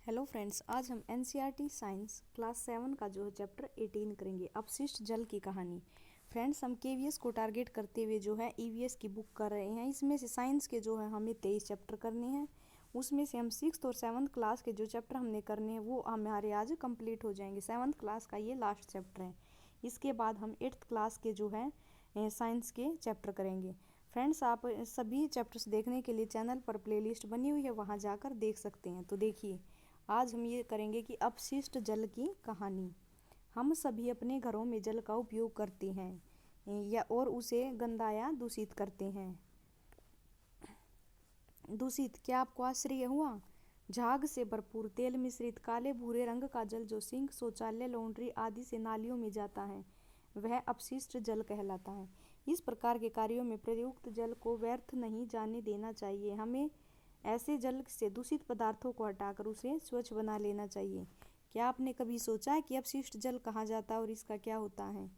Hello friends, आज हम NCERT science class 7 का जो है चैप्टर 18 करेंगे, अपशिष्ट जल की कहानी। फ्रेंड्स, हम केवीएस को टारगेट करते हुए जो है ईवीएस की बुक कर रहे हैं। इसमें से साइंस के जो है हमें 23 चैप्टर करने हैं। उसमें से हम 6th और 7th क्लास के जो चैप्टर हमने करने हैं वो हमारे आज कंप्लीट हो जाएंगे। 7th क्लास का ये लास्ट चैप्टर है। इसके बाद हम 8th क्लास के जो है साइंस के चैप्टर करेंगे। फ्रेंड्स, आप सभी चैप्टर्स देखने के लिए चैनल पर प्लेलिस्ट बनी हुई है, वहाँ जाकर देख सकते हैं। तो देखिए, आज हम ये करेंगे कि अपशिष्ट जल की कहानी। हम सभी अपने घरों में जल का उपयोग करते हैं या और उसे गंदा या दूषित करते हैं। दूषित, क्या आपको आश्चर्य हुआ? झाग से भरपूर तेल मिश्रित काले भूरे रंग का जल जो सिंक, शौचालय, लॉन्ड्री आदि से नालियों में जाता है वह अपशिष्ट जल कहलाता है। इस प्रकार के कार्यों में प्रयुक्त जल को व्यर्थ नहीं जाने देना चाहिए। हमें ऐसे जल से दूषित पदार्थों को हटाकर उसे स्वच्छ बना लेना चाहिए। क्या आपने कभी सोचा है कि अपशिष्ट जल कहाँ जाता है और इसका क्या होता है?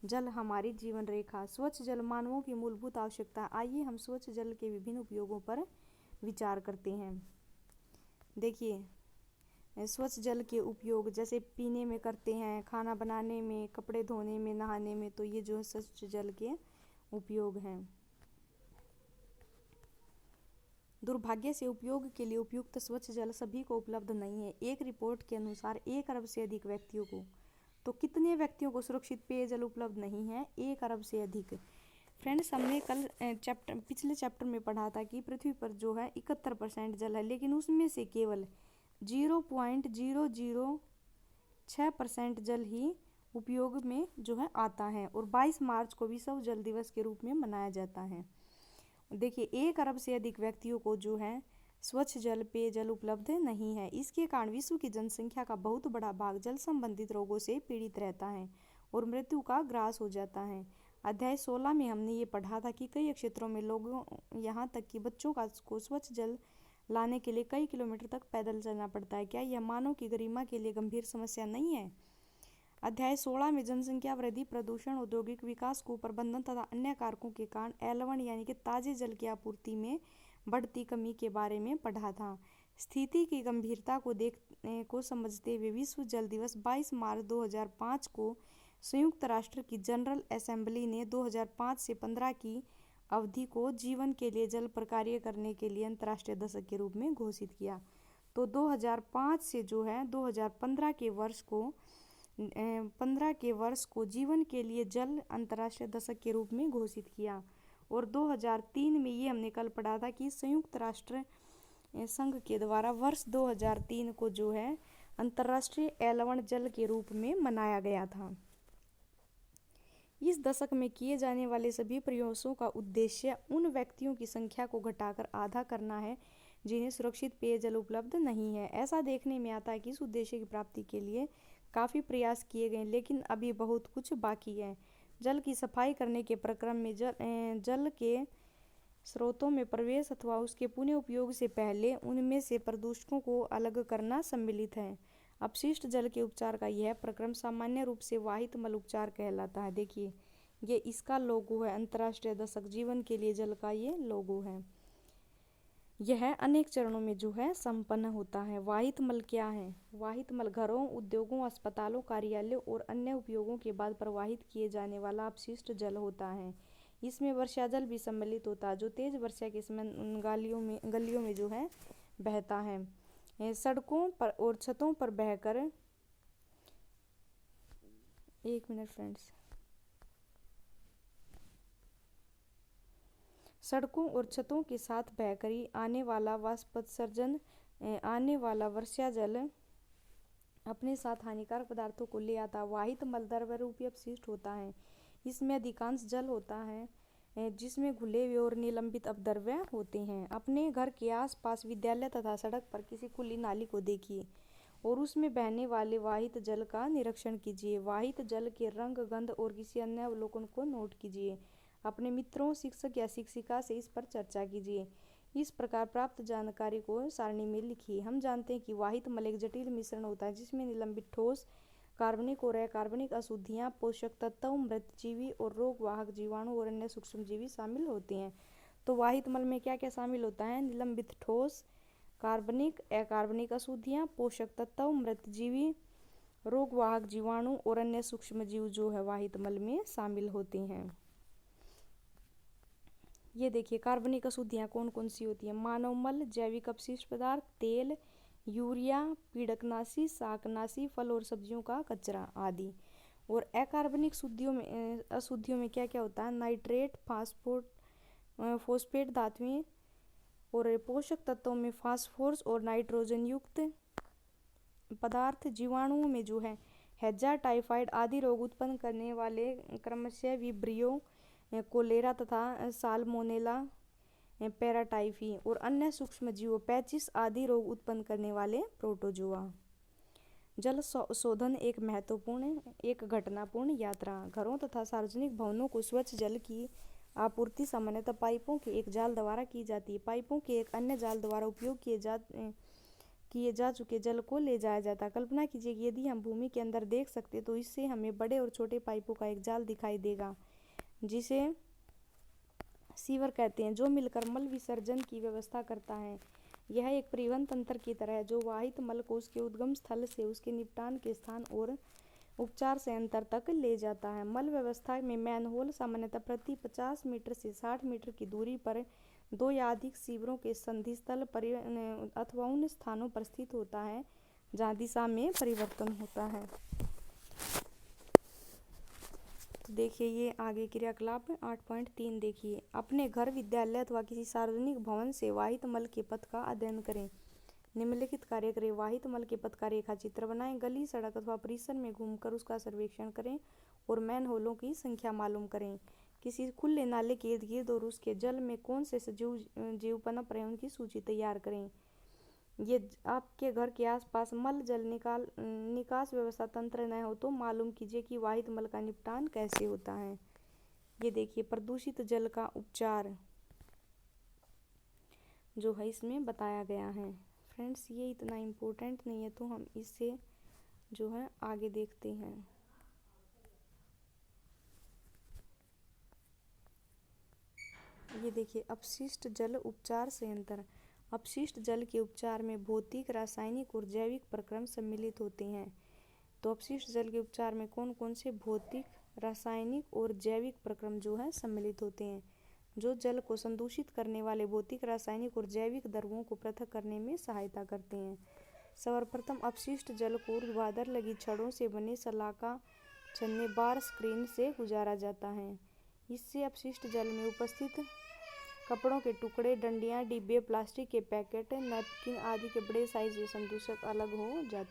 जल हमारी जीवन रेखा। स्वच्छ जल मानवों की मूलभूत आवश्यकता। आइए हम स्वच्छ जल के विभिन्न उपयोगों पर विचार करते हैं। देखिए, स्वच्छ जल के उपयोग जैसे पीने में करते हैं, खाना बनाने में, कपड़े धोने में, नहाने में, तो ये जो है स्वच्छ जल के उपयोग हैं। दुर्भाग्य से उपयोग के लिए उपयुक्त स्वच्छ जल सभी को उपलब्ध नहीं है। एक रिपोर्ट के अनुसार 1 अरब से अधिक व्यक्तियों को, तो कितने व्यक्तियों को सुरक्षित पेयजल उपलब्ध नहीं है? 1 अरब से अधिक। फ्रेंड्स, हमने कल पिछले चैप्टर में पढ़ा था कि पृथ्वी पर जो है 71% जल है, लेकिन उसमें से केवल 0.006% जल ही उपयोग में जो है आता है और 22 मार्च को विश्व जल दिवस के रूप में मनाया जाता है। देखिए, 1 अरब से अधिक व्यक्तियों को जो है स्वच्छ जल पेयजल उपलब्ध नहीं है। इसके कारण विश्व की जनसंख्या का बहुत बड़ा भाग जल संबंधित रोगों से पीड़ित रहता है और मृत्यु का ग्रास हो जाता है। अध्याय 16 में हमने ये पढ़ा था कि कई क्षेत्रों में लोगों, यहाँ तक कि बच्चों को स्वच्छ जल लाने के लिए कई किलोमीटर तक पैदल चलना पड़ता है। क्या यह मानव की गरिमा के लिए गंभीर समस्या नहीं है? अध्याय 16 में जनसंख्या वृद्धि, प्रदूषण, औद्योगिक विकास, कुप्रबंधन तथा अन्य कारकों के कारण एलवन यानी कि ताजे जल की आपूर्ति में बढ़ती कमी के बारे में पढ़ा था। स्थिति की गंभीरता को समझते हुए विश्व जल दिवस 22 मार्च 2005 को संयुक्त राष्ट्र की जनरल असेंबली ने 2005 से 15 की अवधि को जीवन के लिए जल पर कार्य करने के लिए अंतर्राष्ट्रीय दशक के रूप में घोषित किया। तो 2005 से जो है 2015 के वर्ष को जीवन के लिए जल अंतर्राष्ट्रीय दशक के रूप में घोषित किया। और 2003 में ये हमने कल पढ़ा था कि संयुक्त राष्ट्र संघ के द्वारा वर्ष 2003 को जो है अंतर्राष्ट्रीय एलवन जल के रूप में मनाया गया था। इस दशक में किए जाने वाले सभी प्रयासों का उद्देश्य उन व्यक्तियों की संख्या को घटाकर आधा करना है जिन्हें सुरक्षित पेयजल उपलब्ध नहीं है। ऐसा देखने में आता है कि इस उद्देश्य की प्राप्ति के लिए काफ़ी प्रयास किए गए, लेकिन अभी बहुत कुछ बाकी है। जल की सफाई करने के प्रक्रम में जल के स्रोतों में प्रवेश अथवा उसके पुनः उपयोग से पहले उनमें से प्रदूषकों को अलग करना सम्मिलित है। अपशिष्ट जल के उपचार का यह प्रक्रम सामान्य रूप से वाहित मल उपचार कहलाता है। देखिए, ये इसका लोगो है, अंतर्राष्ट्रीय दशक जीवन के लिए जल का ये लोगो है। यह अनेक चरणों में जो है संपन्न होता है। वाहित मल क्या है? वाहित मल घरों, उद्योगों, अस्पतालों, कार्यालयों और अन्य उपयोगों के बाद प्रवाहित किए जाने वाला अपशिष्ट जल होता है। इसमें वर्षा जल भी सम्मिलित होता है जो तेज वर्षा के समय गलियों में जो है बहता है। सड़कों पर और छतों पर बहकर, एक मिनट फ्रेंड्स, सड़कों और छतों के साथ बहकर आने वाला वर्षा जल अपने साथ हानिकारक पदार्थों को ले आता। वाहित मल द्रवरूपी अपशिष्ट होता है। इसमें अधिकांश जल होता है जिसमें घुले हुए और निलंबित अपद्रव्य होते हैं। अपने घर के आसपास, विद्यालय तथा सड़क पर किसी खुली नाली को देखिए और उसमें बहने वाले वाहित जल का निरीक्षण कीजिए। वाहित जल के रंग, गंध और किसी अन्य अवलोकन को नोट कीजिए। अपने मित्रों, शिक्षक या शिक्षिका से इस पर चर्चा कीजिए। इस प्रकार प्राप्त जानकारी को सारणी में लिखिए। हम जानते हैं कि वाहित मल एक जटिल मिश्रण होता है जिसमें निलंबित ठोस, कार्बनिक और अकार्बनिक अशुद्धियाँ, पोषक तत्व, मृत जीवी और रोगवाहक जीवाणु और अन्य सूक्ष्म जीवी शामिल होते हैं। तो वाहित मल में क्या क्या शामिल होता है? निलंबित ठोस, कार्बनिक, अकार्बनिक अशुद्धियाँ, पोषक तत्व, मृत जीवी, रोगवाहक जीवाणु और अन्य सूक्ष्म जीव जो है वाहित मल में शामिल होते हैं। ये देखिए कार्बनिक अशुद्धियाँ कौन कौन सी होती हैं। मानव मल, जैविक अपशिष्ट पदार्थ, तेल, यूरिया, पीड़कनाशी, शाकनाशी, फल और सब्जियों का कचरा आदि। और अकार्बनिक अशुद्धियों में क्या क्या होता है। नाइट्रेट, फॉस्फेट धातुएं और पोषक तत्वों में फास्फोरस और नाइट्रोजन युक्त पदार्थ। जीवाणुओं में जो है हैजा, टाइफाइड आदि रोग उत्पन्न करने वाले क्रमशः विब्रियो, कोलेरा तथा साल्मोनेला, पैराटाइफी और अन्य सूक्ष्म जीवों पैचिस आदि रोग उत्पन्न करने वाले प्रोटोजोआ। जल शोधन एक महत्वपूर्ण एक घटनापूर्ण यात्रा। घरों तथा सार्वजनिक भवनों को स्वच्छ जल की आपूर्ति सामान्यतः पाइपों के एक जाल द्वारा की जाती है। पाइपों के एक अन्य जाल द्वारा उपयोग किए जा चुके जल को ले जाया जाता है। कल्पना कीजिए कि यदि हम भूमि के अंदर देख सकते तो इससे हमें बड़े और छोटे पाइपों का एक जाल दिखाई देगा जिसे सीवर कहते हैं, जो मिलकर मल विसर्जन की व्यवस्था करता है। यह एक परिवहन तंत्र की तरह है जो वाहित मल को उसके उद्गम स्थल से उसके निपटान के स्थान और उपचार संयंत्र तक ले जाता है। मल व्यवस्था में मैनहोल सामान्यतः प्रति 50 मीटर से 60 मीटर की दूरी पर दो या अधिक सीवरों के संधि स्थल अथवा उन स्थानों पर स्थित होता है जहाँ दिशा में परिवर्तन होता है। तो देखिए ये आगे क्रियाकलाप 8.3 देखिए। अपने घर, विद्यालय अथवा किसी सार्वजनिक भवन से वाहित मल के पथ का अध्ययन करें। निम्नलिखित कार्य करें। वाहित मल के पथ का रेखा चित्र बनाएं। गली, सड़क अथवा परिसर में घूमकर उसका सर्वेक्षण करें और मैनहोलों की संख्या मालूम करें। किसी खुले नाले के इर्द गिर्द और उसके जल में कौन से सजीव जीव पनप रहे हैं उनकी सूची तैयार करें। ये आपके घर के आसपास मल जल निकास व्यवस्था तंत्र न हो तो मालूम कीजिए कि वाहित मल का निपटान कैसे होता है। ये देखिए प्रदूषित जल का उपचार जो है इसमें बताया गया है। फ्रेंड्स ये इतना इम्पोर्टेंट नहीं है तो हम इससे जो है आगे देखते हैं। ये देखिए अपशिष्ट जल उपचार संयंत्र। अपशिष्ट जल के उपचार में भौतिक, रासायनिक और जैविक प्रक्रम सम्मिलित होते हैं। तो अपशिष्ट जल के उपचार में कौन कौन से भौतिक, रासायनिक और जैविक प्रक्रम जो है सम्मिलित होते हैं, जो जल को संदूषित करने वाले भौतिक, रासायनिक और जैविक द्रव्यों को पृथक करने में सहायता करते हैं। सर्वप्रथम अपशिष्ट जल को ऊर्ध्वाधर लगी छड़ों से बने सलाखा छन्ने बार स्क्रीन से गुजारा जाता है। इससे अपशिष्ट जल में उपस्थित कपड़ों के टुकड़े, डंडियाँ, डिब्बे, प्लास्टिक के पैकेट, नैपकिन आदि के बड़े साइज के संदूषक अलग हो जाते हैं।